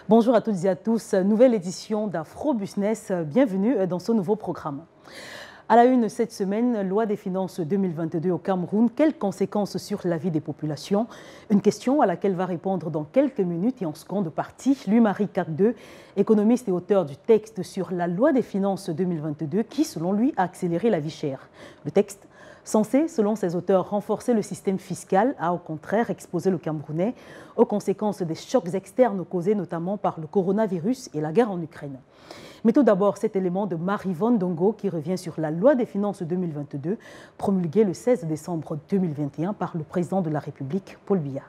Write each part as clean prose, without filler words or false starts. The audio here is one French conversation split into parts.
Bonjour à toutes et à tous, nouvelle édition d'Afro Business, bienvenue dans ce nouveau programme. À la une cette semaine, loi des finances 2022 au Cameroun, quelles conséquences sur la vie des populations? Une question à laquelle va répondre dans quelques minutes et en seconde partie, Louis-Marie Cardeux, économiste et auteur du texte sur la loi des finances 2022 qui, selon lui, a accéléré la vie chère. Le texte, censé, selon ses auteurs, renforcer le système fiscal, a au contraire exposé le Camerounais aux conséquences des chocs externes causés notamment par le coronavirus et la guerre en Ukraine. Mais tout d'abord, cet élément de Marie-Yvonne Dongo qui revient sur la loi des finances 2022, promulguée le 16 décembre 2021 par le président de la République, Paul Biya.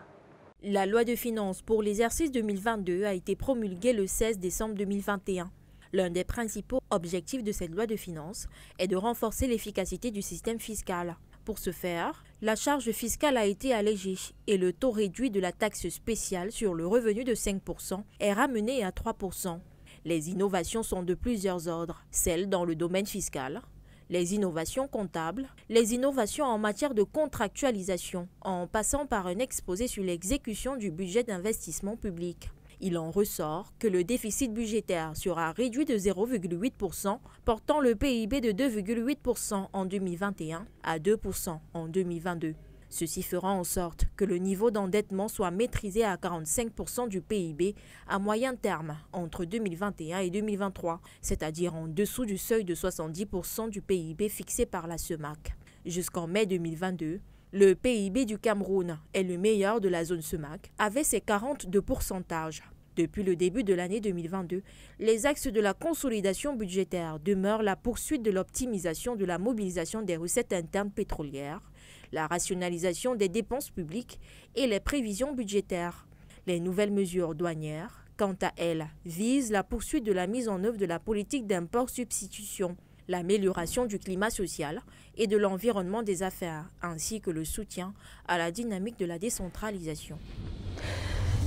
La loi de finances pour l'exercice 2022 a été promulguée le 16 décembre 2021. L'un des principaux objectifs de cette loi de finances est de renforcer l'efficacité du système fiscal. Pour ce faire, la charge fiscale a été allégée et le taux réduit de la taxe spéciale sur le revenu de 5% est ramené à 3%. Les innovations sont de plusieurs ordres, celles dans le domaine fiscal, les innovations comptables, les innovations en matière de contractualisation, en passant par un exposé sur l'exécution du budget d'investissement public. Il en ressort que le déficit budgétaire sera réduit de 0,8%, portant le PIB de 2,8% en 2021 à 2% en 2022. Ceci fera en sorte que le niveau d'endettement soit maîtrisé à 45% du PIB à moyen terme entre 2021 et 2023, c'est-à-dire en dessous du seuil de 70% du PIB fixé par la CEMAC. Jusqu'en mai 2022, le PIB du Cameroun est le meilleur de la zone CEMAC, avec ses 42 pourcentages. Depuis le début de l'année 2022, les axes de la consolidation budgétaire demeurent la poursuite de l'optimisation de la mobilisation des recettes internes pétrolières, la rationalisation des dépenses publiques et les prévisions budgétaires. Les nouvelles mesures douanières, quant à elles, visent la poursuite de la mise en œuvre de la politique d'import-substitution, l'amélioration du climat social et de l'environnement des affaires, ainsi que le soutien à la dynamique de la décentralisation.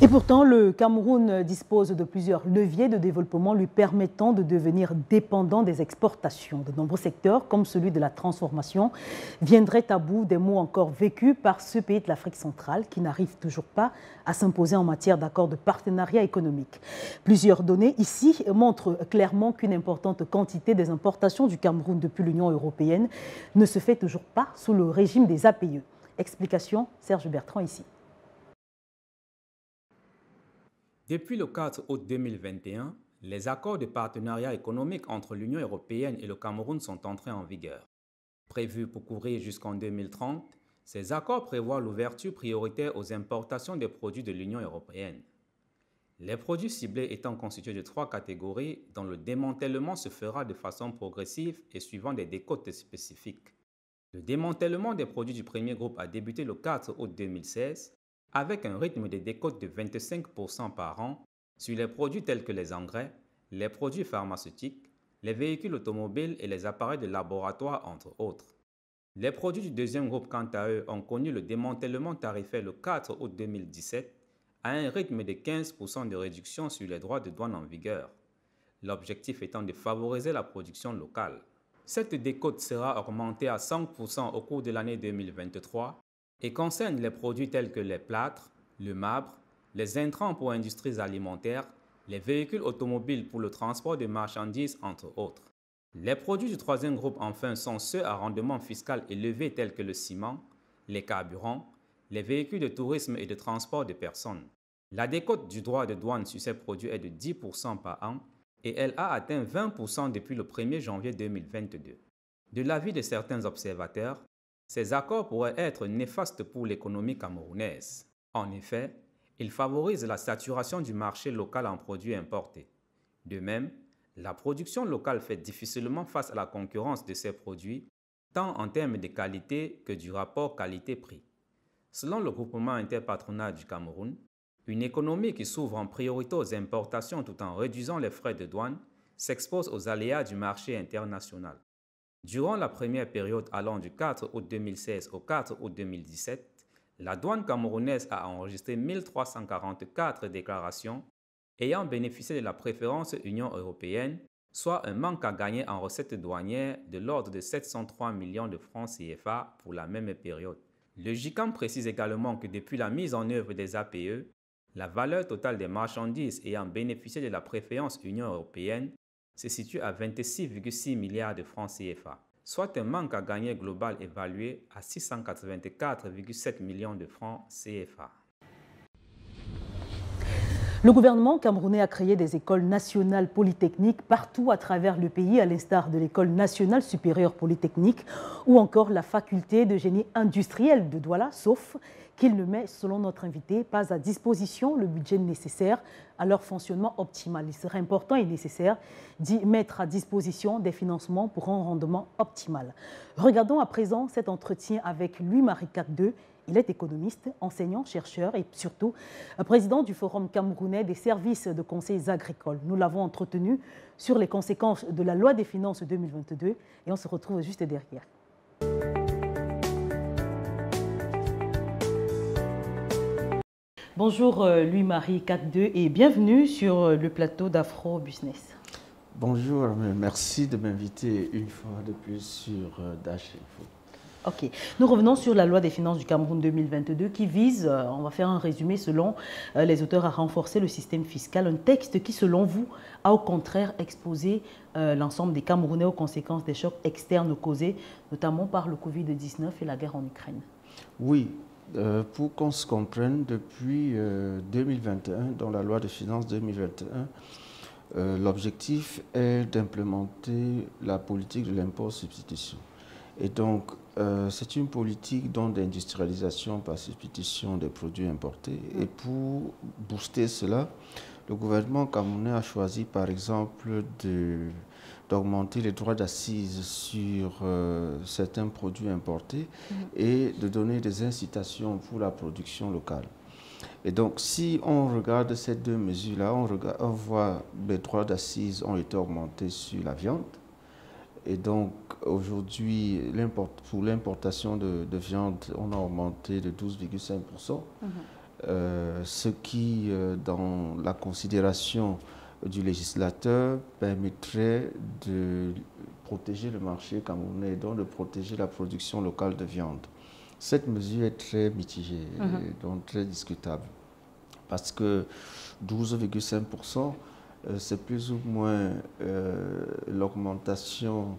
Et pourtant, le Cameroun dispose de plusieurs leviers de développement lui permettant de devenir dépendant des exportations. De nombreux secteurs, comme celui de la transformation, viendraient à bout des maux encore vécus par ce pays de l'Afrique centrale qui n'arrive toujours pas à s'imposer en matière d'accord de partenariat économique. Plusieurs données ici montrent clairement qu'une importante quantité des importations du Cameroun depuis l'Union européenne ne se fait toujours pas sous le régime des APE. Explication, Serge Bertrand ici. Depuis le 4 août 2021, les accords de partenariat économique entre l'Union européenne et le Cameroun sont entrés en vigueur. Prévus pour couvrir jusqu'en 2030, ces accords prévoient l'ouverture prioritaire aux importations des produits de l'Union européenne. Les produits ciblés étant constitués de 3 catégories dont le démantèlement se fera de façon progressive et suivant des décotes spécifiques. Le démantèlement des produits du premier groupe a débuté le 4 août 2016 avec un rythme de décote de 25% par an sur les produits tels que les engrais, les produits pharmaceutiques, les véhicules automobiles et les appareils de laboratoire, entre autres. Les produits du deuxième groupe, quant à eux, ont connu le démantèlement tarifaire le 4 août 2017 à un rythme de 15% de réduction sur les droits de douane en vigueur, l'objectif étant de favoriser la production locale. Cette décote sera augmentée à 5% au cours de l'année 2023 et concerne les produits tels que les plâtres, le marbre, les intrants pour industries alimentaires, les véhicules automobiles pour le transport de marchandises, entre autres. Les produits du troisième groupe, enfin, sont ceux à rendement fiscal élevé tels que le ciment, les carburants, les véhicules de tourisme et de transport de personnes. La décote du droit de douane sur ces produits est de 10% par an et elle a atteint 20% depuis le 1er janvier 2022. De l'avis de certains observateurs, ces accords pourraient être néfastes pour l'économie camerounaise. En effet, ils favorisent la saturation du marché local en produits importés. De même, la production locale fait difficilement face à la concurrence de ces produits, tant en termes de qualité que du rapport qualité-prix. Selon le groupement interpatronal du Cameroun, une économie qui s'ouvre en priorité aux importations tout en réduisant les frais de douane s'expose aux aléas du marché international. Durant la première période allant du 4 août 2016 au 4 août 2017, la douane camerounaise a enregistré 1344 déclarations ayant bénéficié de la préférence Union européenne, soit un manque à gagner en recettes douanières de l'ordre de 703 millions de francs CFA pour la même période. Le GICAM précise également que depuis la mise en œuvre des APE, La valeur totale des marchandises ayant bénéficié de la préférence Union européenne se situe à 26,6 milliards de francs CFA, soit un manque à gagner global évalué à 684,7 millions de francs CFA. Le gouvernement camerounais a créé des écoles nationales polytechniques partout à travers le pays, à l'instar de l'École nationale supérieure polytechnique ou encore la faculté de génie industriel de Douala, sauf qu'il ne met, selon notre invité, pas à disposition le budget nécessaire à leur fonctionnement optimal. Il serait important et nécessaire d'y mettre à disposition des financements pour un rendement optimal. Regardons à présent cet entretien avec Louis-Marie Kadde. Il est économiste, enseignant, chercheur et surtout président du Forum camerounais des services de conseils agricoles. Nous l'avons entretenu sur les conséquences de la loi des finances 2022 et on se retrouve juste derrière. Bonjour Louis-Marie Kadde et bienvenue sur le plateau d'Afro Business. Bonjour, merci de m'inviter une fois de plus sur Dash Info. Ok, nous revenons sur la loi des finances du Cameroun 2022 qui vise, on va faire un résumé selon les auteurs, à renforcer le système fiscal. Un texte qui, selon vous, a au contraire exposé l'ensemble des Camerounais aux conséquences des chocs externes causés, notamment par le Covid-19 et la guerre en Ukraine. Oui, pour qu'on se comprenne, depuis 2021, dans la loi des finances 2021, l'objectif est d'implémenter la politique de l'impôt-substitution. Et donc, c'est une politique d'industrialisation par substitution des produits importés. Et pour booster cela, le gouvernement camerounais a choisi, par exemple, d'augmenter les droits d'assises sur certains produits importés et de donner des incitations pour la production locale. Et donc, si on regarde ces deux mesures-là, on voit que les droits d'assises ont été augmentés sur la viande. Et donc, aujourd'hui, pour l'importation de viande, on a augmenté de 12,5%, ce qui, dans la considération du législateur, permettrait de protéger le marché camerounais et donc de protéger la production locale de viande. Cette mesure est très mitigée, donc très discutable, parce que 12,5%, c'est plus ou moins l'augmentation,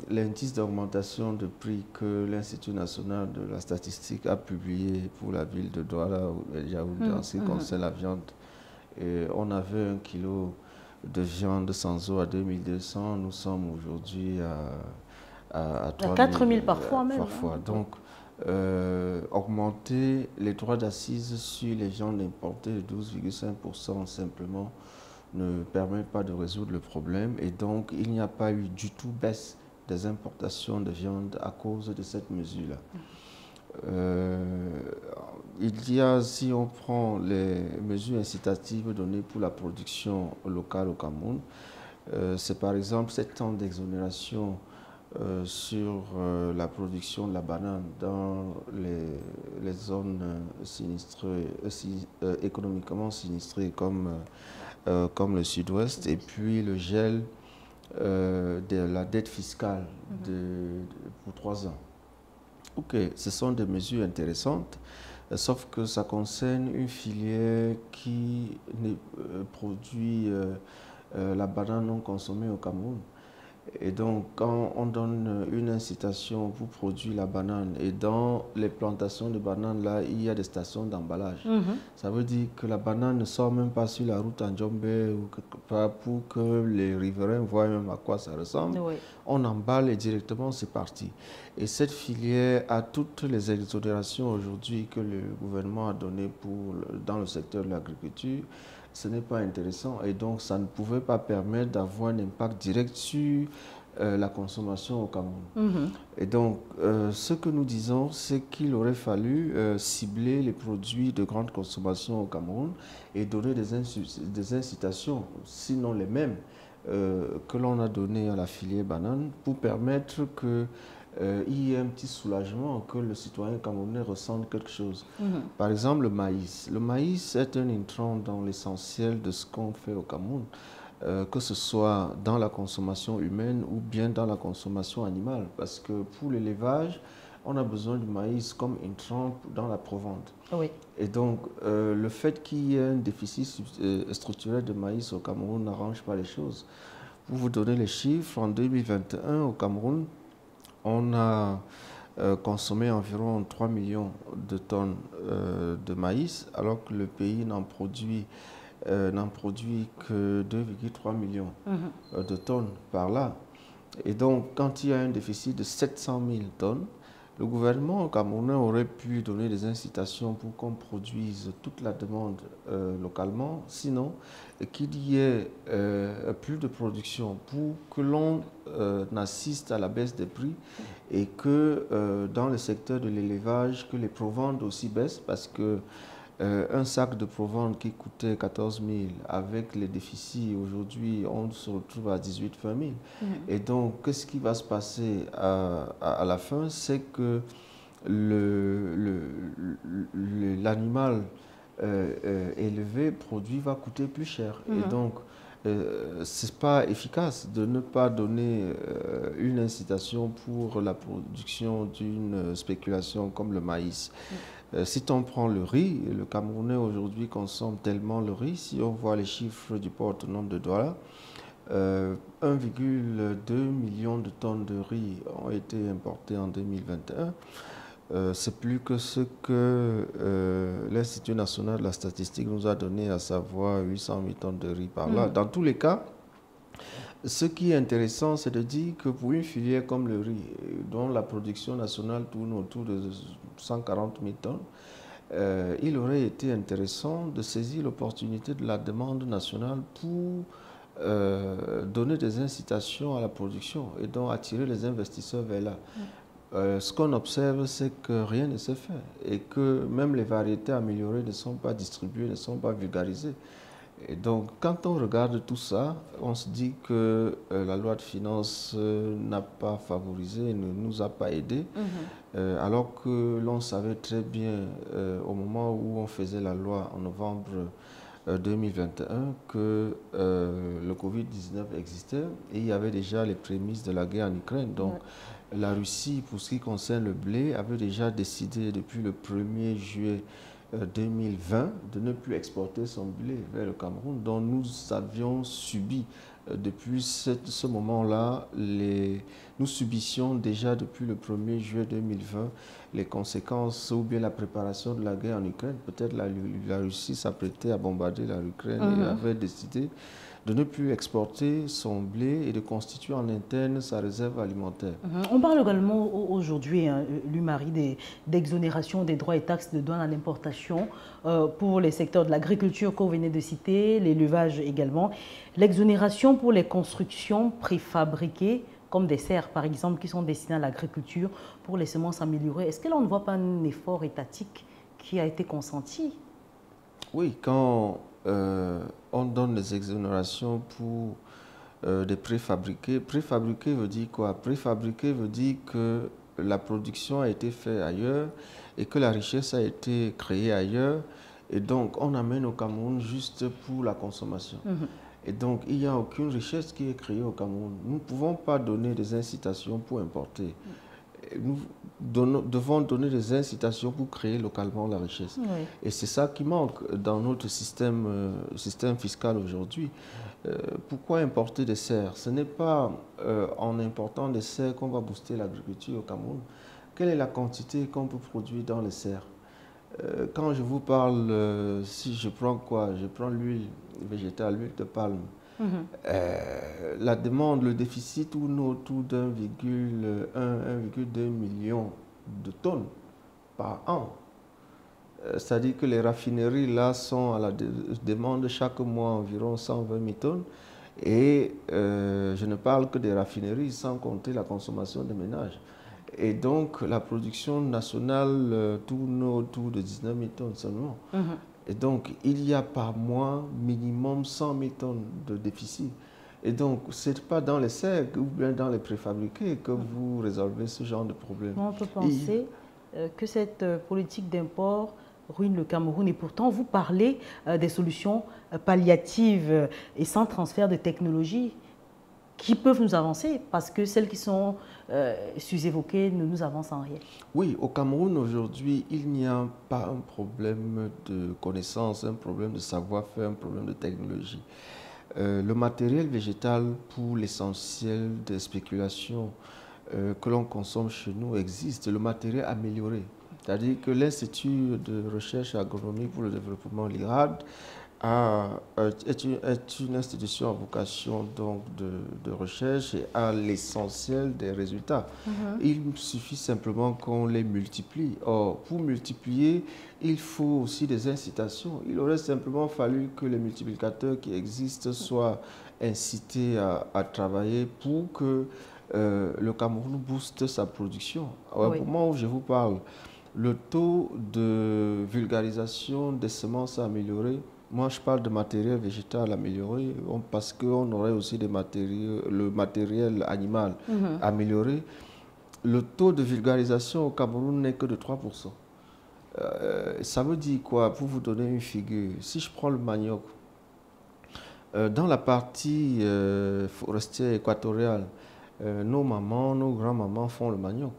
l'indice d'augmentation de prix que l'Institut national de la statistique a publié pour la ville de Douala ou Yaoundé en ce qui concerne la viande. Et on avait 1 kilo de viande sans eau à 2200, nous sommes aujourd'hui à 4000 parfois même. Parfois. Donc, augmenter les droits d'assises sur les viandes importées de 12,5% simplement ne permet pas de résoudre le problème et donc il n'y a pas eu du tout baisse des importations de viande à cause de cette mesure-là. Il y a, si on prend les mesures incitatives données pour la production locale au Cameroun, c'est par exemple 7 ans d'exonération sur la production de la banane dans les zones sinistrées, économiquement sinistrées comme le sud-ouest, et puis le gel de la dette fiscale pour 3 ans. Ok, ce sont des mesures intéressantes, sauf que ça concerne une filière qui produit la banane non consommée au Cameroun. Et donc, quand on donne une incitation pour produire la banane, et dans les plantations de bananes, là, il y a des stations d'emballage. Ça veut dire que la banane ne sort même pas sur la route en Djombe ou quelque part pour que les riverains voient même à quoi ça ressemble. Oui. On emballe et directement c'est parti. Et cette filière a toutes les exonérations aujourd'hui que le gouvernement a données dans le secteur de l'agriculture. Ce n'est pas intéressant et donc ça ne pouvait pas permettre d'avoir un impact direct sur la consommation au Cameroun. Et donc, ce que nous disons, c'est qu'il aurait fallu cibler les produits de grande consommation au Cameroun et donner des incitations, sinon les mêmes, que l'on a données à la filière banane pour permettre que il y a un petit soulagement, que le citoyen camerounais ressente quelque chose. Par exemple, le maïs. Le maïs est un intrant dans l'essentiel de ce qu'on fait au Cameroun, que ce soit dans la consommation humaine ou bien dans la consommation animale. Parce que pour l'élevage, on a besoin du maïs comme intrant dans la provente. Oui. Et donc, le fait qu'il y ait un déficit structurel de maïs au Cameroun n'arrange pas les choses. Pour vous donner les chiffres, en 2021, au Cameroun, on a consommé environ 3 millions de tonnes de maïs, alors que le pays n'en produit que 2,3 millions de tonnes par là. Et donc, quand il y a un déficit de 700 000 tonnes, le gouvernement camerounais aurait pu donner des incitations pour qu'on produise toute la demande localement, sinon qu'il y ait plus de production pour que l'on assiste à la baisse des prix et que dans le secteur de l'élevage, que les proventes aussi baissent parce que un sac de provente qui coûtait 14 000 avec les déficits aujourd'hui, on se retrouve à 18 000, 20 000. Et donc, qu'est-ce qui va se passer à la fin? C'est que l'animal élevé, produit, va coûter plus cher. Et donc, ce n'est pas efficace de ne pas donner une incitation pour la production d'une spéculation comme le maïs. Si on prend le riz, le Camerounais aujourd'hui consomme tellement le riz, si on voit les chiffres du port autonome de Douala, 1,2 million de tonnes de riz ont été importées en 2021. C'est plus que ce que l'Institut national de la statistique nous a donné, à savoir 800 000 tonnes de riz par là. Dans tous les cas, ce qui est intéressant, c'est de dire que pour une filière comme le riz, dont la production nationale tourne autour de 140 000 tonnes, il aurait été intéressant de saisir l'opportunité de la demande nationale pour donner des incitations à la production et donc attirer les investisseurs vers là. Ce qu'on observe, c'est que rien ne se fait et que même les variétés améliorées ne sont pas distribuées, ne sont pas vulgarisées. Et donc, quand on regarde tout ça, on se dit que la loi de finances n'a pas favorisé, ne nous a pas aidés, alors que l'on savait très bien, au moment où on faisait la loi en novembre 2021, que le Covid-19 existait et il y avait déjà les prémices de la guerre en Ukraine. Donc, la Russie, pour ce qui concerne le blé, avait déjà décidé depuis le 1er juillet 2020 de ne plus exporter son blé vers le Cameroun, dont nous avions subi depuis ce moment-là, nous subissions déjà depuis le 1er juillet 2020 les conséquences ou bien la préparation de la guerre en Ukraine. Peut-être la Russie s'apprêtait à bombarder l'Ukraine et avait décidé de ne plus exporter son blé et de constituer en interne sa réserve alimentaire. On parle également aujourd'hui, Louis-Marie, d'exonération des droits et taxes de douane à l'importation pour les secteurs de l'agriculture que vous venez de citer, l'élevage également. L'exonération pour les constructions préfabriquées, comme des serres par exemple, qui sont destinées à l'agriculture pour les semences améliorées. Est-ce que l'on ne voit pas un effort étatique qui a été consenti? Oui, quand on donne des exonérations pour des préfabriqués. Préfabriqué veut dire quoi? Préfabriqué veut dire que la production a été faite ailleurs et que la richesse a été créée ailleurs. Et donc, on amène au Cameroun juste pour la consommation. Et donc, il n'y a aucune richesse qui est créée au Cameroun. Nous ne pouvons pas donner des incitations pour importer. Nous devons donner des incitations pour créer localement la richesse. Et c'est ça qui manque dans notre système fiscal aujourd'hui. Pourquoi importer des serres? Ce n'est pas en important des serres qu'on va booster l'agriculture au Cameroun. Quelle est la quantité qu'on peut produire dans les serres? Quand je vous parle, si je prends quoi? Je prends l'huile végétale, l'huile de palme. La demande, le déficit tourne autour d'1,1, 1,2 million de tonnes par an. C'est-à-dire que les raffineries là sont à la demande chaque mois environ 120 000 tonnes. Et je ne parle que des raffineries sans compter la consommation des ménages. Et donc la production nationale tourne autour de 19 000 tonnes seulement. Et donc, il y a par mois minimum 100 000 tonnes de déficit. Et donc, ce n'est pas dans les serres ou bien dans les préfabriqués que vous résolvez ce genre de problème. On peut penser que cette politique d'import ruine le Cameroun. Et pourtant, vous parlez des solutions palliatives et sans transfert de technologie. qui peuvent nous avancer, parce que celles qui sont sous-évoquées ne nous avancent en rien. Oui, au Cameroun aujourd'hui, il n'y a pas un problème de connaissance, un problème de savoir-faire, un problème de technologie. Le matériel végétal, pour l'essentiel des spéculations que l'on consomme chez nous, existe. Le matériel amélioré, c'est-à-dire que l'Institut de recherche agronomique pour le développement, l'IRAD, est une institution à vocation donc de recherche et a l'essentiel des résultats. Il suffit simplement qu'on les multiplie. Or, pour multiplier, il faut aussi des incitations. Il aurait simplement fallu que les multiplicateurs qui existent soient incités à travailler pour que le Cameroun booste sa production. Au moment où je vous parle, le taux de vulgarisation des semences améliorées, moi je parle de matériel végétal amélioré parce qu'on aurait aussi le matériel animal amélioré. Le taux de vulgarisation au Cameroun n'est que de 3%. Ça veut dire quoi? Pour vous donner une figure, si je prends le manioc, dans la partie forestière équatoriale, nos mamans, nos grands-mamans font le manioc.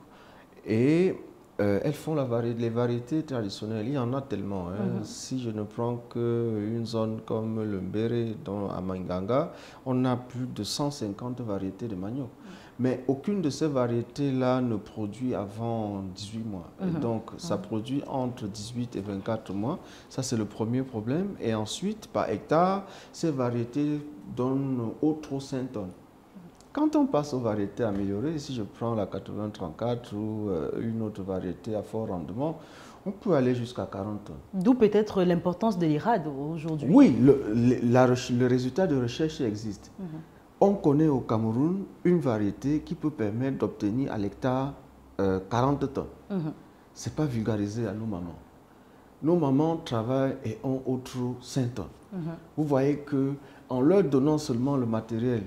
Et elles font les variétés traditionnelles. Il y en a tellement. Si je ne prends qu'une zone comme le Mbéré, à Manganga, on a plus de 150 variétés de manioc. Mais aucune de ces variétés-là ne produit avant 18 mois. Et donc, ça produit entre 18 et 24 mois. Ça, c'est le premier problème. Et ensuite, par hectare, ces variétés donnent au trop 5 tonnes. Quand on passe aux variétés améliorées, si je prends la 80-34 ou une autre variété à fort rendement, on peut aller jusqu'à 40 tonnes. D'où peut-être l'importance de l'IRAD aujourd'hui. Oui, le résultat de recherche existe. On connaît au Cameroun une variété qui peut permettre d'obtenir à l'hectare 40 tonnes. Ce n'est pas vulgarisé à nos mamans. Nos mamans travaillent et ont autre 5 tonnes. Vous voyez qu'en leur donnant seulement le matériel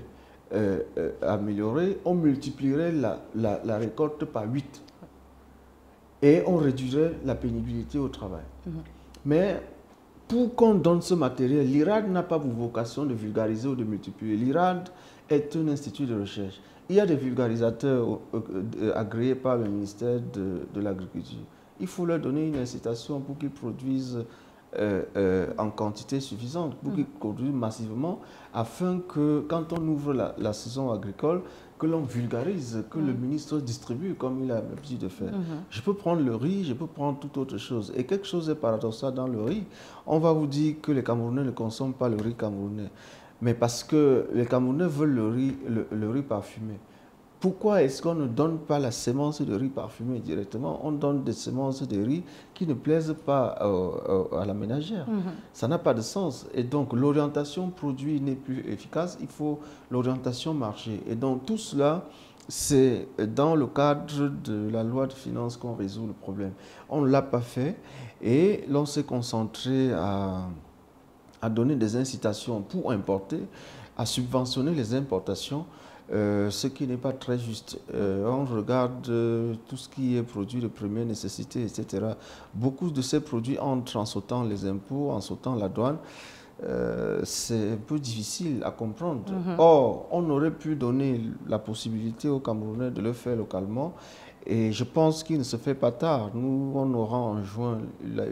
amélioré, on multiplierait la récolte par 8 et on réduirait la pénibilité au travail. Mais pour qu'on donne ce matériel, l'IRAD n'a pas pour vocation de vulgariser ou de multiplier. L'IRAD est un institut de recherche. Il y a des vulgarisateurs agréés par le ministère de l'Agriculture. Il faut leur donner une incitation pour qu'ils produisent en quantité suffisante, pour qu'ils produisent massivement, afin que quand on ouvre la saison agricole, que l'on vulgarise, que le ministre distribue comme il a l'habitude de faire. Je peux prendre le riz, je peux prendre toute autre chose. Et quelque chose est paradoxal dans le riz. On va vous dire que les Camerounais ne consomment pas le riz camerounais. Mais parce que les Camerounais veulent le riz parfumé. Pourquoi est-ce qu'on ne donne pas la sémence de riz parfumé directement? On donne des semences de riz qui ne plaisent pas à la ménagère. Ça n'a pas de sens. Et donc, l'orientation produit n'est plus efficace. Il faut l'orientation marché. Et donc, tout cela, c'est dans le cadre de la loi de finances qu'on résout le problème. On ne l'a pas fait et l'on s'est concentré à donner des incitations pour importer, à subventionner les importations, ce qui n'est pas très juste. On regarde tout ce qui est produit de première nécessité, etc. Beaucoup de ces produits entrent en sautant les impôts, en sautant la douane. C'est un peu difficile à comprendre. Or, on aurait pu donner la possibilité aux Camerounais de le faire localement. Et je pense qu'il ne se fait pas tard. Nous, on aura en juin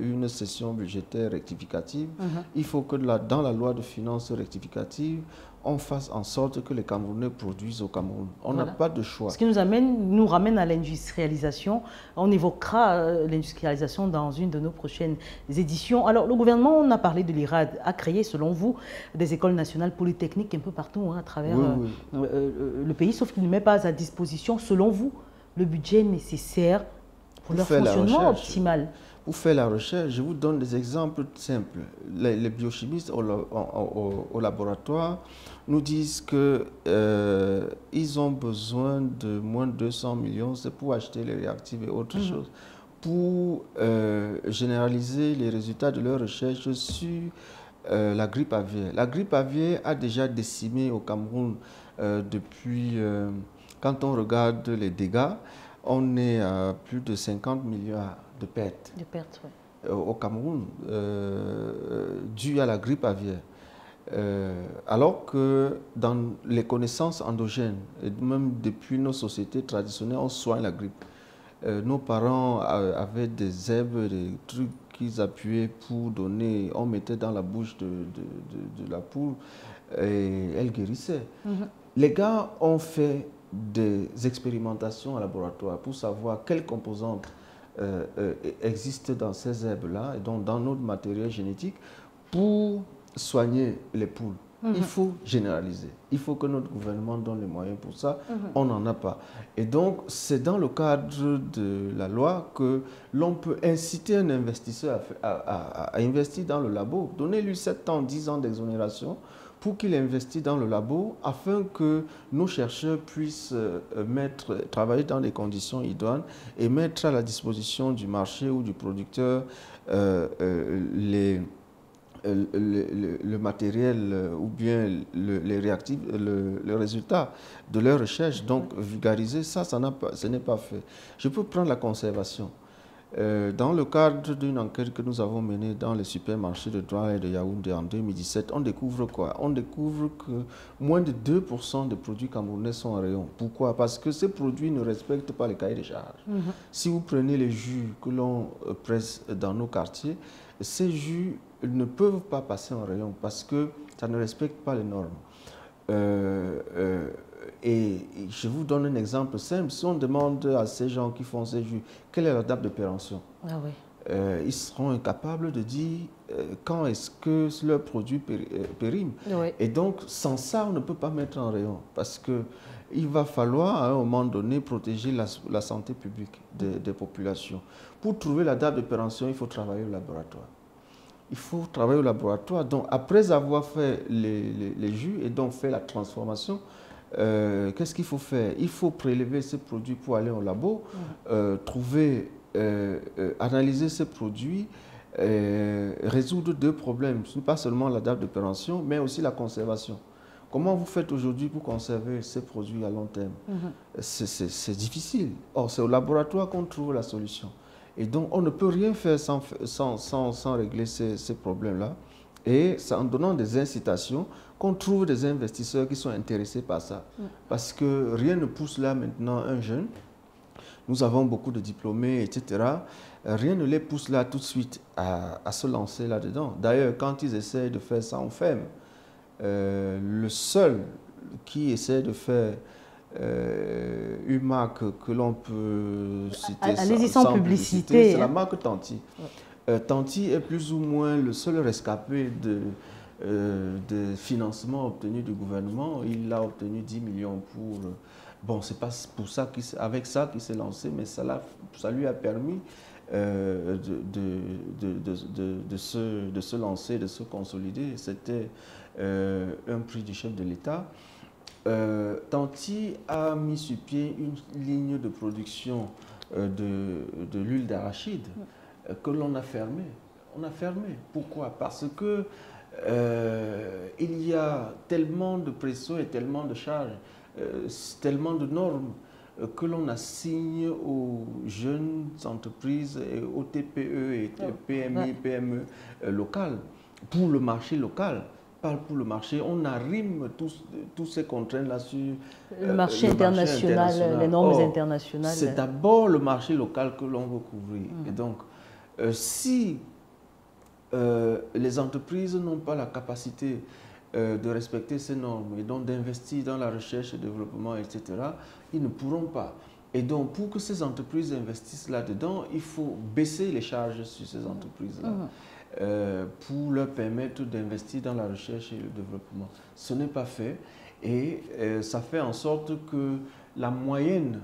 une session budgétaire rectificative. Il faut que dans la loi de finances rectificative, on fasse en sorte que les Camerounais produisent au Cameroun. On n'a pas de choix. Ce qui nous ramène à l'industrialisation. On évoquera l'industrialisation dans une de nos prochaines éditions. Alors, le gouvernement, on a parlé de l'IRAD, a créé, selon vous, des écoles nationales polytechniques un peu partout à travers le pays, sauf qu'il ne met pas à disposition, selon vous, le budget nécessaire pour leur fonctionnement optimal. Pour faire la recherche, je vous donne des exemples simples. Les biochimistes au laboratoire nous disent qu'ils ont besoin de moins de 200 millions, c'est pour acheter les réactifs et autres choses, pour généraliser les résultats de leur recherche sur la grippe aviaire. La grippe aviaire a déjà décimé au Cameroun depuis... quand on regarde les dégâts, on est à plus de 50 milliards de pertes oui. au Cameroun, dues à la grippe aviaire. Alors que dans les connaissances endogènes, et même depuis nos sociétés traditionnelles, on soigne la grippe. Nos parents avaient des herbes, des trucs qu'ils appuyaient pour donner, on mettait dans la bouche de la poule et elle guérissait. Les gars ont fait des expérimentations en laboratoire pour savoir quelles composantes existent dans ces herbes-là et donc dans notre matériel génétique pour soigner les poules. Il faut généraliser. Il faut que notre gouvernement donne les moyens pour ça. On n'en a pas. Et donc, c'est dans le cadre de la loi que l'on peut inciter un investisseur à investir dans le labo. Donnez-lui 7 ans, 10 ans d'exonération pour qu'il investisse dans le labo afin que nos chercheurs puissent travailler dans des conditions idoines et mettre à la disposition du marché ou du producteur le matériel ou bien les réactifs, le résultat de leur recherche. Donc, vulgariser ça, ce n'est pas fait. Je peux prendre la conservation. Dans le cadre d'une enquête que nous avons menée dans les supermarchés de Douala et de Yaoundé en 2017, on découvre quoi? On découvre que moins de 2% des produits camerounais sont en rayon. Pourquoi? Parce que ces produits ne respectent pas les cahiers de charges. Si vous prenez les jus que l'on presse dans nos quartiers, ces jus ne peuvent pas passer en rayon parce que ça ne respecte pas les normes. Et je vous donne un exemple simple. Si on demande à ces gens qui font ces jus, quelle est la date de péremption, ils seront incapables de dire quand est-ce que leur produit périme. Et donc, sans ça, on ne peut pas mettre en rayon parce qu'il va falloir, à un moment donné, protéger la santé publique des populations. Pour trouver la date de péremption, il faut travailler au laboratoire. Il faut travailler au laboratoire. Donc, après avoir fait les jus et donc fait la transformation, qu'est-ce qu'il faut faire? Il faut prélever ces produits pour aller au labo, analyser ces produits, résoudre 2 problèmes. Ce n'est pas seulement la date de péremption, mais aussi la conservation. Comment vous faites aujourd'hui pour conserver ces produits à long terme? C'est difficile. Or, c'est au laboratoire qu'on trouve la solution. Et donc, on ne peut rien faire sans régler ces problèmes-là. Et c'est en donnant des incitations qu'on trouve des investisseurs qui sont intéressés par ça. Parce que rien ne pousse là maintenant un jeune. Nous avons beaucoup de diplômés, etc. Rien ne les pousse là tout de suite à se lancer là-dedans. D'ailleurs, quand ils essaient de faire ça, on ferme. Le seul qui essaie de faire une marque que l'on peut citer sans publicité, c'est la marque Tanti. Tanti est plus ou moins le seul rescapé de financement obtenu du gouvernement. Il a obtenu 10 millions pour... Bon, c'est pas pour ça avec ça qu'il s'est lancé, mais ça lui a permis de se lancer, de se consolider. C'était un prix du chef de l'État. Tanti a mis sur pied une ligne de production de l'huile d'arachide que l'on a fermée. On a fermé. Pourquoi? Parce que il y a tellement de pression et tellement de charges, tellement de normes que l'on assigne aux jeunes entreprises et aux TPE et PME locales pour le marché local. Pour le marché, on arrime tous ces contraintes-là sur le marché international, les normes internationales. C'est d'abord le marché local que l'on veut couvrir. Et donc, si les entreprises n'ont pas la capacité de respecter ces normes et donc d'investir dans la recherche et développement, etc., ils ne pourront pas. Et donc, pour que ces entreprises investissent là-dedans, il faut baisser les charges sur ces entreprises-là. Pour leur permettre d'investir dans la recherche et le développement. Ce n'est pas fait et ça fait en sorte que la moyenne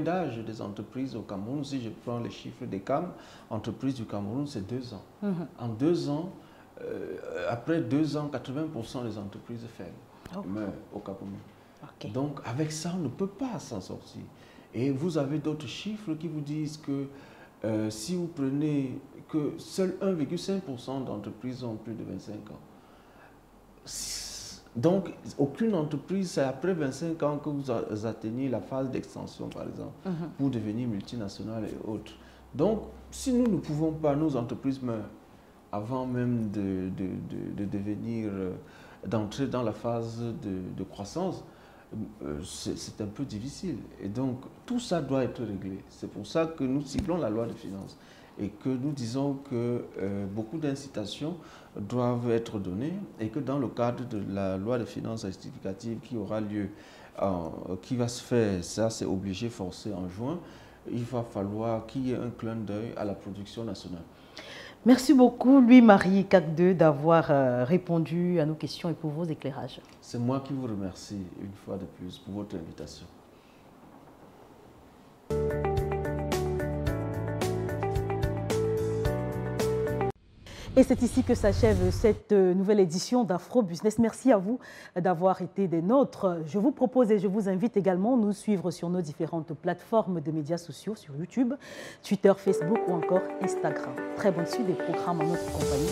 d'âge des entreprises au Cameroun, si je prends les chiffres des CAM, entreprises du Cameroun, c'est 2 ans. En 2 ans, après 2 ans, 80% des entreprises ferment, meurent au Cameroun. Donc avec ça, on ne peut pas s'en sortir. Et vous avez d'autres chiffres qui vous disent que si vous prenez que seul 1,5% d'entreprises ont plus de 25 ans. Donc, aucune entreprise, c'est après 25 ans que vous atteignez la phase d'extension, par exemple, pour devenir multinationale et autres. Donc, si nous ne pouvons pas, nos entreprises meurent. avant même d'entrer dans la phase de croissance, c'est un peu difficile. Et donc, tout ça doit être réglé. C'est pour ça que nous ciblons la loi de finances et que nous disons que beaucoup d'incitations doivent être données et que dans le cadre de la loi de finances rectificative qui aura lieu, qui va se faire, ça c'est obligé, forcé en juin, il va falloir qu'il y ait un clin d'œil à la production nationale. Merci beaucoup, Louis-Marie Cacdeux, d'avoir répondu à nos questions et pour vos éclairages. C'est moi qui vous remercie une fois de plus pour votre invitation. Et c'est ici que s'achève cette nouvelle édition d'Afro Business. Merci à vous d'avoir été des nôtres. Je vous propose et je vous invite également à nous suivre sur nos différentes plateformes de médias sociaux, sur YouTube, Twitter, Facebook ou encore Instagram. Très bonne suite des programmes en notre compagnie.